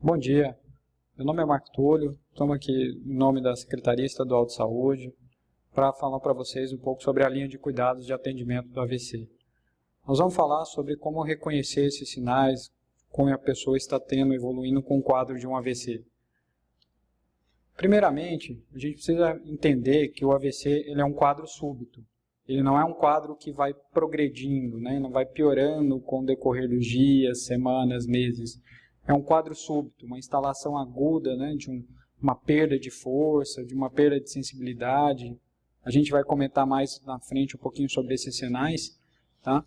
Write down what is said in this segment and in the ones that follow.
Bom dia, meu nome é Marco Túlio, estamos aqui em nome da Secretaria Estadual de Saúde para falar para vocês um pouco sobre a linha de cuidados de atendimento do AVC. Nós vamos falar sobre como reconhecer esses sinais, como a pessoa está evoluindo com o quadro de um AVC. Primeiramente, a gente precisa entender que o AVC ele é um quadro súbito. Ele não é um quadro que vai progredindo, né? Não vai piorando com o decorrer dos dias, semanas, meses. É um quadro súbito, uma instalação aguda, né, de uma perda de força, de uma perda de sensibilidade. A gente vai comentar mais na frente um pouquinho sobre esses sinais. Tá?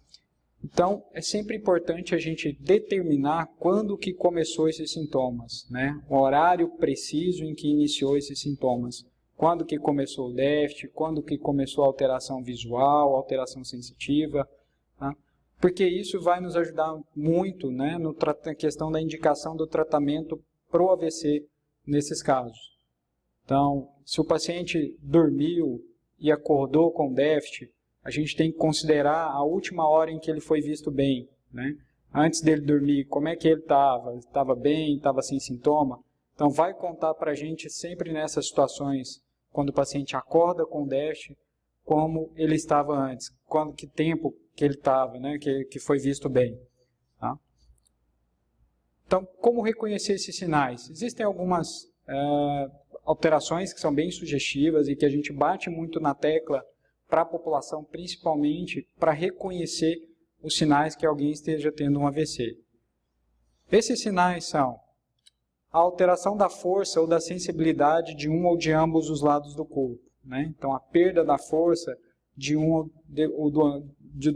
Então, é sempre importante a gente determinar quando que começou esses sintomas, né? O horário preciso em que iniciou esses sintomas. Quando que começou o déficit, quando que começou a alteração visual, alteração sensitiva, tá? Porque isso vai nos ajudar muito, né, na questão da indicação do tratamento para o AVC nesses casos. Então, se o paciente dormiu e acordou com déficit, a gente tem que considerar a última hora em que ele foi visto bem, né? Antes dele dormir, como é que ele estava? Estava bem? Estava sem sintoma? Então, vai contar para a gente sempre nessas situações, quando o paciente acorda com déficit, como ele estava antes, que tempo que ele estava, né, que foi visto bem. Tá? Então, como reconhecer esses sinais? Existem algumas alterações que são bem sugestivas e que a gente bate muito na tecla para a população, principalmente para reconhecer os sinais que alguém esteja tendo um AVC. Esses sinais são a alteração da força ou da sensibilidade de um ou de ambos os lados do corpo, né? Então, a perda da força de um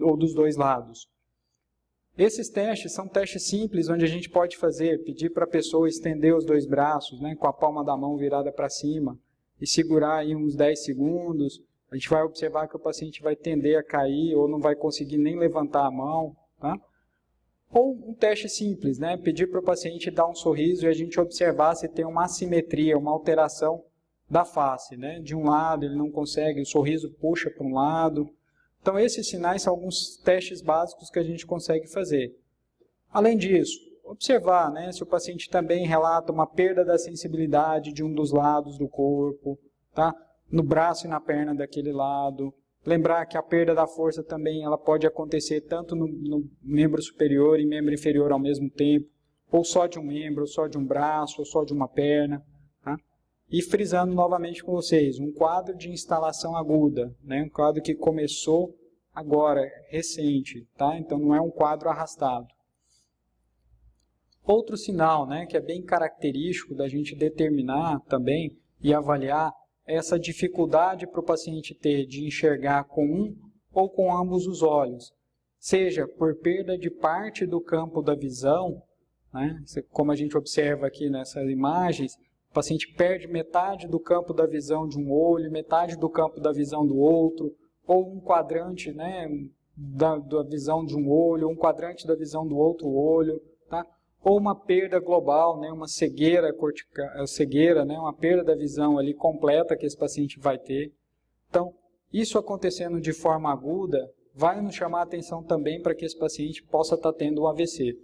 ou dos dois lados. Esses testes são testes simples, onde a gente pode pedir para a pessoa estender os dois braços, né, com a palma da mão virada para cima, e segurar aí uns 10 segundos. A gente vai observar que o paciente vai tender a cair, ou não vai conseguir nem levantar a mão. Tá? Ou um teste simples, né, pedir para o paciente dar um sorriso e a gente observar se tem uma assimetria, uma alteração da face, né? De um lado ele não consegue, o sorriso puxa para um lado. Então esses sinais são alguns testes básicos que a gente consegue fazer. Além disso, observar, né, se o paciente também relata uma perda da sensibilidade de um dos lados do corpo, tá? No braço e na perna daquele lado. Lembrar que a perda da força também ela pode acontecer tanto no membro superior e membro inferior ao mesmo tempo, ou só de um membro, ou só de um braço, ou só de uma perna. Tá? E frisando novamente com vocês, um quadro de instalação aguda, né? Um quadro que começou agora, recente, tá? Então não é um quadro arrastado. Outro sinal, né, que é bem característico da gente determinar também e avaliar é essa dificuldade para o paciente ter de enxergar com um ou com ambos os olhos, seja por perda de parte do campo da visão, né? Como a gente observa aqui nessas imagens, o paciente perde metade do campo da visão de um olho, metade do campo da visão do outro, ou um quadrante, né, da visão de um olho, um quadrante da visão do outro olho, tá? Ou uma perda global, né, uma cegueira cortical, cegueira, né, uma perda da visão ali completa que esse paciente vai ter. Então, isso acontecendo de forma aguda, vai nos chamar a atenção também para que esse paciente possa estar tendo um AVC.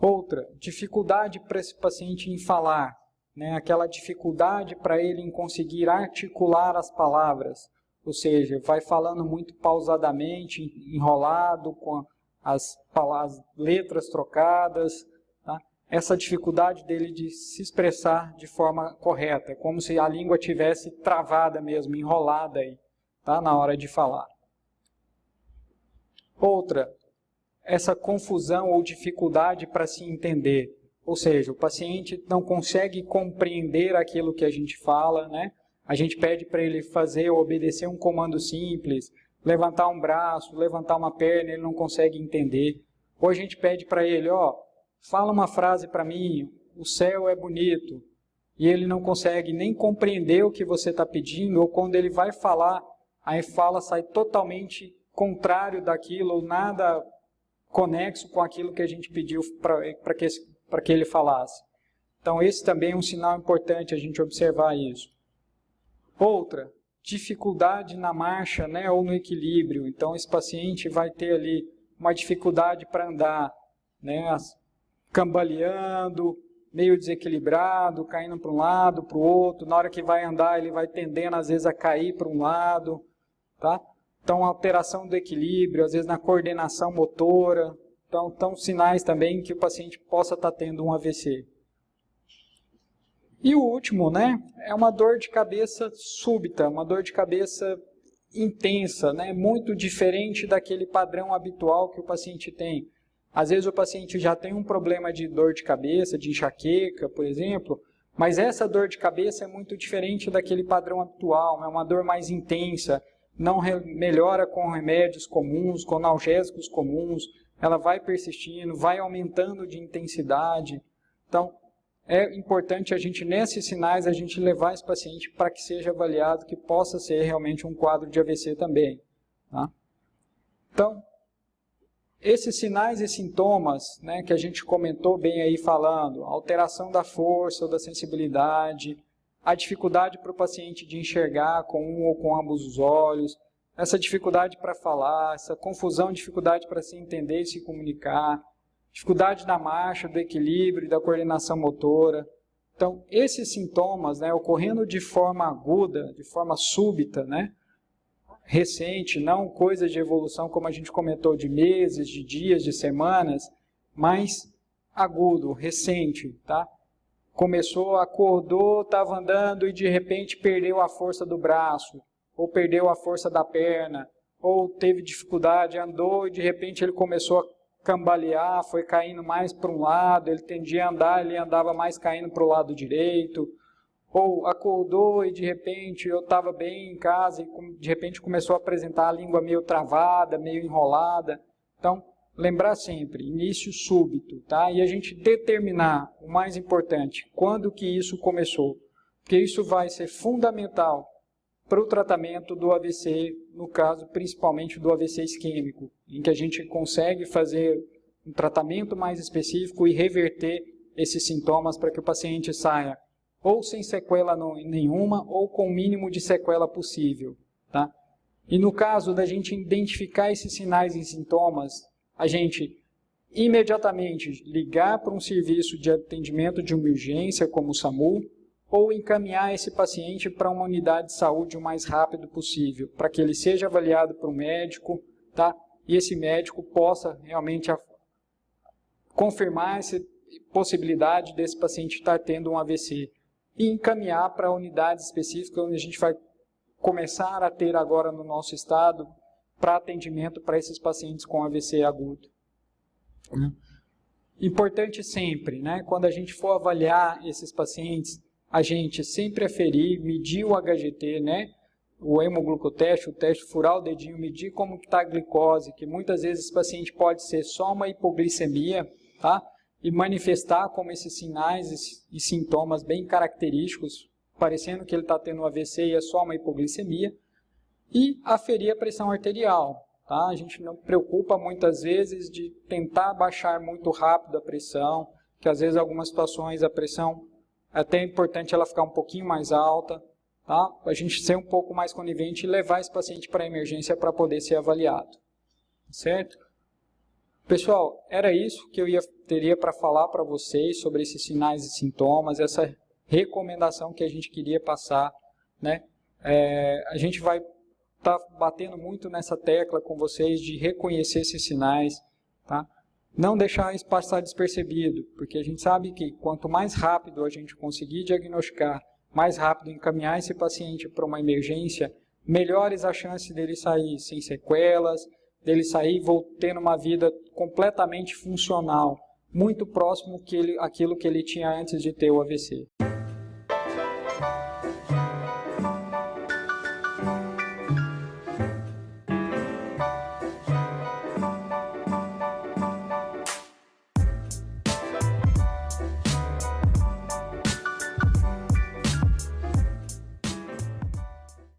Outra, dificuldade para esse paciente em falar, né? Aquela dificuldade para ele em conseguir articular as palavras, ou seja, vai falando muito pausadamente, enrolado, com as letras trocadas, tá? Essa dificuldade dele de se expressar de forma correta, como se a língua tivesse travada mesmo, enrolada aí, tá? Na hora de falar. Outra, essa confusão ou dificuldade para se entender. Ou seja, o paciente não consegue compreender aquilo que a gente fala, né? A gente pede para ele fazer ou obedecer um comando simples, levantar um braço, levantar uma perna, ele não consegue entender. Ou a gente pede para ele, fala uma frase para mim, o céu é bonito, e ele não consegue nem compreender o que você está pedindo, ou quando ele vai falar, a fala sai totalmente contrário daquilo, ou nada conexo com aquilo que a gente pediu para que ele falasse. Então esse também é um sinal importante a gente observar isso. Outra, dificuldade na marcha, né, ou no equilíbrio. Então esse paciente vai ter ali uma dificuldade para andar, né, cambaleando, meio desequilibrado, caindo para um lado, para o outro. Na hora que vai andar, ele vai tendendo, às vezes, a cair para um lado. Tá? Então, alteração do equilíbrio, às vezes na coordenação motora. Então, sinais também que o paciente possa estar tendo um AVC. E o último, né, é uma dor de cabeça súbita, uma dor de cabeça intensa, né, muito diferente daquele padrão habitual que o paciente tem. Às vezes o paciente já tem um problema de dor de cabeça, de enxaqueca, por exemplo, mas essa dor de cabeça é muito diferente daquele padrão habitual, é uma dor mais intensa, não melhora com remédios comuns, com analgésicos comuns, ela vai persistindo, vai aumentando de intensidade. Então, é importante a gente, nesses sinais, a gente levar esse paciente para que seja avaliado, que possa ser realmente um quadro de AVC também. Tá? Então, esses sinais e sintomas, né, que a gente comentou bem aí falando, alteração da força ou da sensibilidade, a dificuldade para o paciente de enxergar com um ou com ambos os olhos, essa dificuldade para falar, essa confusão, dificuldade para se entender e se comunicar, dificuldade da marcha, do equilíbrio, da coordenação motora. Então, esses sintomas, né, ocorrendo de forma aguda, de forma súbita, né, recente, não coisa de evolução como a gente comentou, de meses, de dias, de semanas, mas agudo, recente, tá? Começou, acordou, estava andando e de repente perdeu a força do braço, ou perdeu a força da perna, ou teve dificuldade, andou e de repente ele começou a cambalear, foi caindo mais para um lado, ele tendia a andar, ele andava mais caindo para o lado direito, ou acordou e de repente eu estava bem em casa e de repente começou a apresentar a língua meio travada, meio enrolada. Então, lembrar sempre, início súbito, tá? E a gente determinar, o mais importante, quando que isso começou, porque isso vai ser fundamental para o tratamento do AVC, no caso principalmente do AVC isquêmico, em que a gente consegue fazer um tratamento mais específico e reverter esses sintomas para que o paciente saia ou sem sequela nenhuma ou com o mínimo de sequela possível. Tá? E no caso da gente identificar esses sinais e sintomas, a gente imediatamente ligar para um serviço de atendimento de emergência como o SAMU, ou encaminhar esse paciente para uma unidade de saúde o mais rápido possível, para que ele seja avaliado por um médico, tá? E esse médico possa realmente confirmar essa possibilidade desse paciente estar tendo um AVC e encaminhar para unidades específicas onde a gente vai começar a ter agora no nosso estado para atendimento para esses pacientes com AVC agudo. Importante sempre, né, quando a gente for avaliar esses pacientes, a gente sempre aferir, medir o HGT, né? O hemoglucoteste, o teste, furar o dedinho, medir como está a glicose, que muitas vezes esse paciente pode ser só uma hipoglicemia, tá? E manifestar como esses sinais e sintomas bem característicos, parecendo que ele está tendo um AVC e é só uma hipoglicemia. E aferir a pressão arterial, tá? A gente não preocupa muitas vezes de tentar baixar muito rápido a pressão, que às vezes em algumas situações a pressão até é importante ela ficar um pouquinho mais alta, tá? A gente ser um pouco mais conivente e levar esse paciente para a emergência para poder ser avaliado. Certo? Pessoal, era isso que eu teria para falar para vocês sobre esses sinais e sintomas, essa recomendação que a gente queria passar, né? A gente vai estar batendo muito nessa tecla com vocês de reconhecer esses sinais, tá? Não deixar isso passar despercebido, porque a gente sabe que quanto mais rápido a gente conseguir diagnosticar, mais rápido encaminhar esse paciente para uma emergência, melhores as chances dele sair sem sequelas, dele sair tendo uma vida completamente funcional, muito próximo àquilo que ele tinha antes de ter o AVC.